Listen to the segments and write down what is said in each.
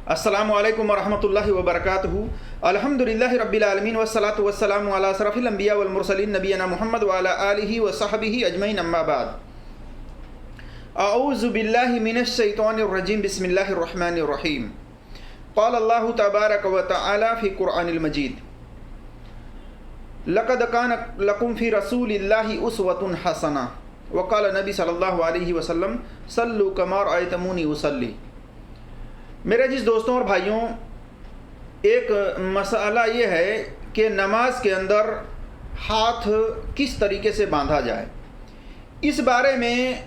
अस्सलामु अलैकुम वरहमतुल्लाहि वबरकातुहू। अल्हम्दुलिल्लाहि रब्बिल आलमीन वस्सलातु वस्सलामु अला अशरफिल अंबिया वल मुरसलीन नबीना मुहम्मद व अला आलिहि व सहबिहि अजमईन अम्मा बाद। अऊज़ु बिल्लाहि मिनश शैतानिर रजीम बिस्मिल्लाहिर रहमानिर रहीम। क़ाल अल्लाहु तबारक व तआला फ़ी क़ुरआनिल मजीद लक़द कान लकुम फ़ी रसूलिल्लाहि उस्वतुन हसना व क़ाल नबी सल्लल्लाहु अलैहि वसल्लम सल्लु कमा रअयतमूनी उसल्ली। मेरे जिस दोस्तों और भाइयों, एक मसला ये है कि नमाज के अंदर हाथ किस तरीके से बांधा जाए। इस बारे में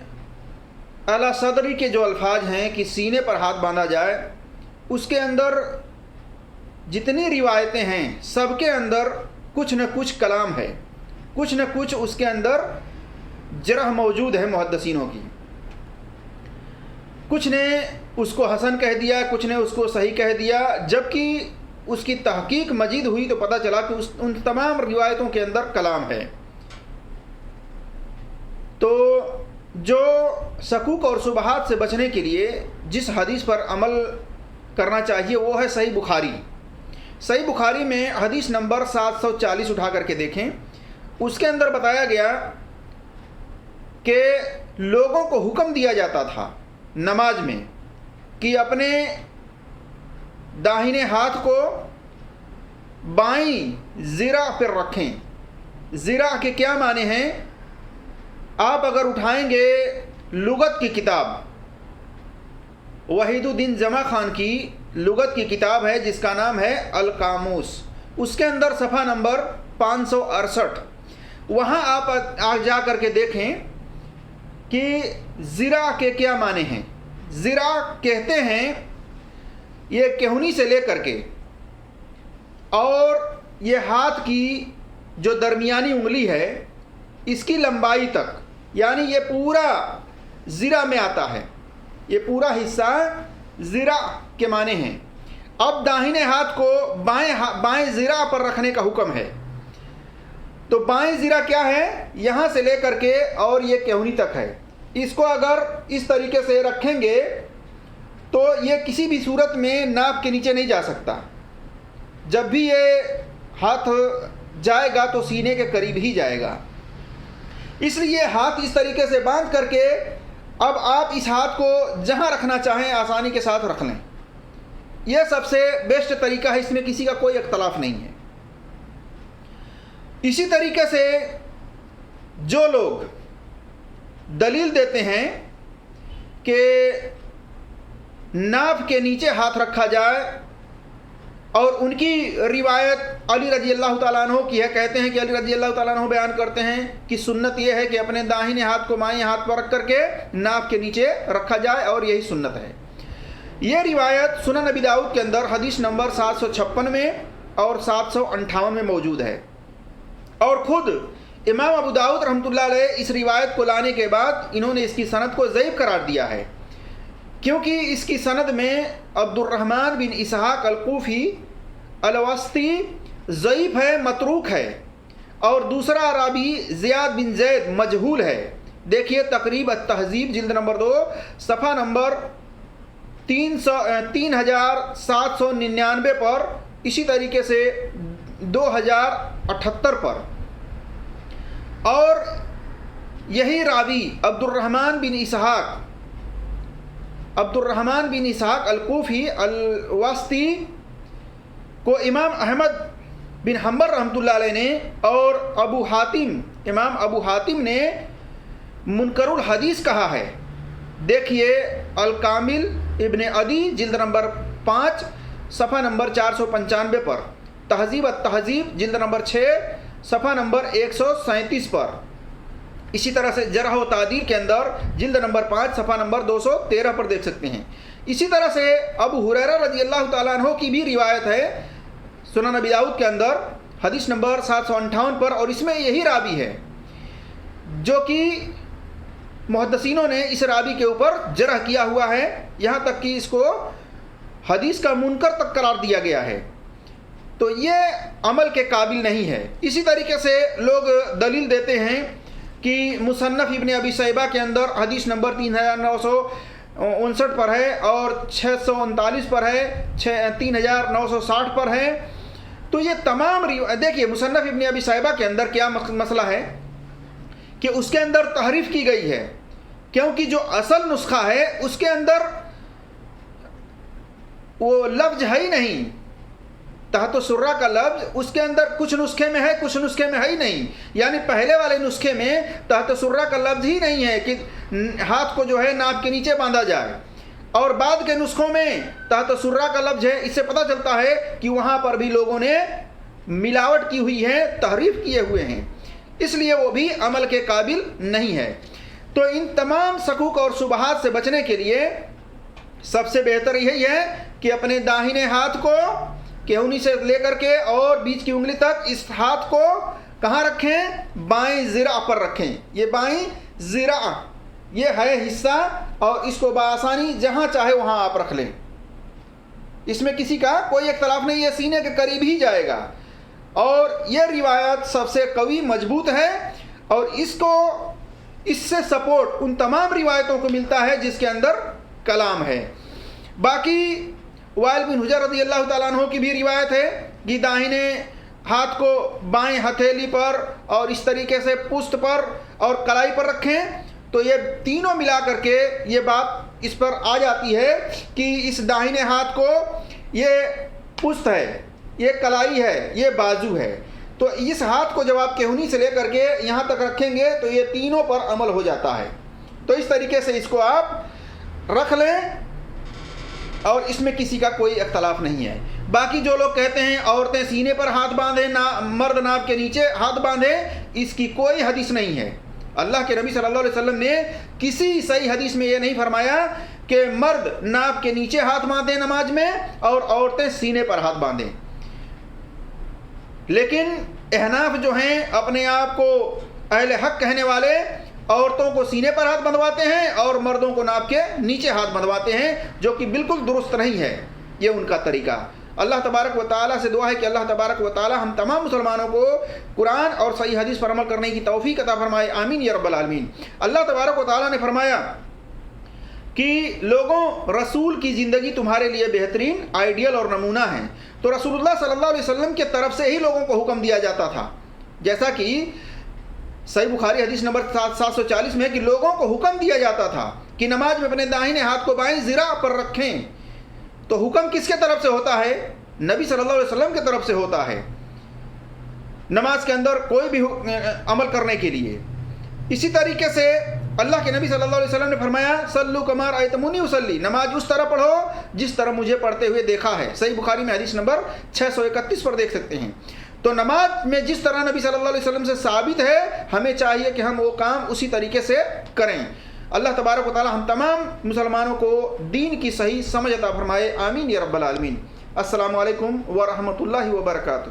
अला सदरी के जो अल्फाज हैं कि सीने पर हाथ बांधा जाए, उसके अंदर जितनी रिवायतें हैं सबके अंदर कुछ न कुछ कलाम है, कुछ न कुछ उसके अंदर जरह मौजूद है मुहद्दिसीनों की। कुछ ने उसको हसन कह दिया, कुछ ने उसको सही कह दिया, जबकि उसकी तहकीक मजीद हुई तो पता चला कि उन तमाम रिवायतों के अंदर कलाम है। तो जो शकूक और शुबहात से बचने के लिए जिस हदीस पर अमल करना चाहिए वो है सही बुखारी। सही बुखारी में हदीस नंबर 740 उठा करके देखें, उसके अंदर बताया गया कि लोगों को हुक्म दिया जाता था नमाज में कि अपने दाहिने हाथ को बाईं ज़िरा पर रखें। ज़िरा के क्या माने हैं? आप अगर उठाएंगे लुगत की किताब, वहीदुद्दीन जमा खान की लुगत की किताब है जिसका नाम है अल कामूस, उसके अंदर सफ़ा नंबर 568, वहाँ आप जा करके देखें कि ज़िरा के क्या माने हैं। ज़िरा कहते हैं ये केहूनी से लेकर के और ये हाथ की जो दरमियानी उंगली है इसकी लंबाई तक, यानी ये पूरा ज़िरा में आता है, ये पूरा हिस्सा ज़िरा के माने हैं। अब दाहिने हाथ को बाएं ज़िरा पर रखने का हुक्म है। तो बाएं ज़िरा क्या है? यहाँ से लेकर के और ये केहूनी तक है। इसको अगर इस तरीके से रखेंगे तो ये किसी भी सूरत में नाप के नीचे नहीं जा सकता। जब भी ये हाथ जाएगा तो सीने के करीब ही जाएगा। इसलिए हाथ इस तरीके से बांध करके अब आप इस हाथ को जहाँ रखना चाहें आसानी के साथ रख लें। यह सबसे बेस्ट तरीका है, इसमें किसी का कोई इख्तलाफ नहीं है। इसी तरीके से जो लोग दलील देते हैं कि नाभ के नीचे हाथ रखा जाए, और उनकी रिवायत अली रजी अल्लाह ताला अन्हु की है। कहते हैं कि अली रजी अल्लाह ताला अन्हु बयान करते हैं कि सुन्नत यह है कि अपने दाहिने हाथ को बाएं हाथ पर रख करके नाभ के नीचे रखा जाए, और यही सुन्नत है। ये रिवायत सुनन नबी दाऊद के अंदर हदीस नंबर 756 में और 758 में मौजूद है। और ख़ुद इमाम अबू दाऊद रहमतुल्लाह अलैह इस रिवायत को लाने के बाद इन्होंने इसकी सनद को ज़ईफ़ करार दिया है, क्योंकि इसकी सनद में अब्दुर्रहमान बिन इसहाक अल-कूफ़ी अल-वस्ती ज़ईफ़ है, मतरूक है, और दूसरा रावी ज़ियाद बिन ज़ैद मजहूल है। देखिए तक़रीब अत-तहज़ीब जिल्द नंबर 2 सफ़ा नंबर 3799 पर, इसी तरीके से 2078 पर। और यही रावी अब्दुर्रहमान बिन इसहाक अल-कूफ़ी अल-वस्ती को इमाम अहमद बिन हम्बल रहमतुल्लाह अलैह ने और इमाम अबू हातिम ने मुनकरुल हदीस कहा है। देखिए अल-कामिल इब्न अदी जिल्द नंबर 5 सफ़ा नंबर 495 पर, तहज़ीब अत-तहज़ीब जिल्द नंबर 6 सफ़ा नंबर 137 पर। इसी तरह से जरह व तादील के अंदर जिल्द नंबर 5 सफ़ा नंबर 213 पर देख सकते हैं। इसी तरह से अबू हुरैरा रज़ी अल्लाह ताला अन्हु की भी रिवायत है सुनन नबी दाऊद के अंदर हदीस नंबर 758 पर, और इसमें यही रावी है जो कि मुहद्दिसीनों ने इस रावी के ऊपर जरह किया हुआ है, यहाँ तक कि इसको हदीस का मुनकर तक करार दिया गया है। तो ये अमल के काबिल नहीं है। इसी तरीके से लोग दलील देते हैं कि मुसन्नफ़ इब्न अबी शैबा के अंदर हदीस नंबर 59 پر ہے اور 639 پر ہے, 3960 پر ہے. تو یہ تمام دیکھیے مصنف ابن ابی شیبہ کے اندر کیا مسئلہ ہے کہ اس کے اندر تحریف کی گئی ہے, کیونکہ جو اصل نسخہ ہے اس کے اندر وہ لفظ ہے ہی نہیں. تحت السرہ کا لفظ اس کے اندر کچھ نسخے میں ہے, کچھ نسخے میں ہے ہی نہیں. یعنی پہلے والے نسخے میں تحت السرہ کا لفظ ہی نہیں ہے کہ ہاتھ کو جو ہے ناف کے نیچے باندھا جائے, اور بعد کے نسخوں میں تحت السرہ کا لفظ ہے. اس سے پتہ چلتا ہے کہ وہاں پر بھی لوگوں نے ملاوٹ کی ہوئی ہے, تحریف کیے ہوئے ہیں, اس لیے وہ بھی عمل کے قابل نہیں ہے. تو ان تمام شکوک اور شبہات سے بچنے کے لیے سب سے بہتر یہی ہے کہ اپنے داہنے ہاتھ کو کہونی سے لے کر کے اور بیچ کی انگلی تک اس ہاتھ کو کہاں رکھیں؟ بائیں ذراع پر رکھیں. یہ بائیں ذراع یہ ہے حصہ, اور اس کو بآسانی جہاں چاہے وہاں آپ رکھ لیں, اس میں کسی کا کوئی اختلاف نہیں, یہ سینے کے قریب ہی جائے گا. اور یہ روایت سب سے قوی مضبوط ہے, اور اس سے سپورٹ ان تمام روایتوں کو ملتا ہے جس کے اندر کلام ہے. باقی وائل بن حجر رضی اللہ تعالیٰ عنہ کی بھی روایت ہے کہ داہنے ہاتھ کو بائیں ہتھیلی پر اور اس طریقے سے پشت پر اور کلائی پر رکھیں. تو یہ تینوں ملا کر کے یہ بات اس پر آ جاتی ہے کہ اس داہنے ہاتھ کو یہ پشت ہے, یہ کلائی ہے, یہ بازو ہے. تو اس ہاتھ کو جب آپ کہونی سے لے کر کے یہاں تک رکھیں گے تو یہ تینوں پر عمل ہو جاتا ہے. تو اس طریقے سے اس کو آپ رکھ لیں, اور اس میں کسی کا کوئی اختلاف نہیں ہے. باقی جو لوگ کہتے ہیں عورتیں سینے پر ہاتھ باندھیں, مرد ناف کے نیچے ہاتھ باندھیں, اس کی کوئی حدیث نہیں ہے. اللہ کے نبی صلی اللہ علیہ وسلم نے کسی صحیح حدیث میں یہ نہیں فرمایا کہ مرد ناف کے نیچے ہاتھ باندھیں نماز میں اور عورتیں سینے پر ہاتھ باندھیں. لیکن احناف جو ہیں اپنے آپ کو اہل حق کہنے والے عورتوں کو سینے پر ہاتھ بندھواتے ہیں اور مردوں کو ناف کے نیچے ہاتھ بندھواتے ہیں, جو کہ بالکل درست نہیں ہے یہ ان کا طریقہ. اللہ تبارک و تعالیٰ سے دعا ہے کہ اللہ تبارک و تعالیٰ ہم تمام مسلمانوں کو قرآن اور صحیح حدیث پر عمل کرنے کی توفیق عطا فرمائے, آمین یا رب العالمین. اللہ تبارک و تعالیٰ نے فرمایا کہ لوگوں رسول کی زندگی تمہارے لیے بہترین آئیڈیل اور نمونہ ہیں. تو رسول اللہ صلی اللہ علیہ وسلم کے طرف سے ہی لوگوں کو حکم دیا جاتا تھا, جیسا کہ صحیح بخاری حدیث نمبر 740 میں کہ لوگوں کو حکم دیا جاتا تھا کہ نماز میں اپنے داہنے ہاتھ کو بائیں ذراع پر رکھیں. تو حکم کس کے طرف سے ہوتا ہے؟ نبی صلی اللہ علیہ وسلم کی طرف سے ہوتا ہے نماز کے اندر کوئی بھی عمل کرنے کے لیے. اسی طریقے سے اللہ کے نبی صلی اللہ علیہ وسلم نے فرمایا صلو کما رأیتمونی اصلی, نماز اس طرح پڑھو جس طرح مجھے پڑھتے ہوئے دیکھا ہے. صحیح بخاری میں حدیث نمبر 631 پر دیکھ سکتے ہیں. تو نماز میں جس طرح نبی صلی اللہ علیہ وسلم سے ثابت ہے ہمیں چاہیے کہ ہم وہ کام اسی طریقے سے کریں. اللہ تبارک و تعالی ہم تمام مسلمانوں کو دین کی صحیح سمجھ عطا فرمائے, آمین یا رب العالمین. السلام علیکم ورحمۃ اللہ وبرکاتہ.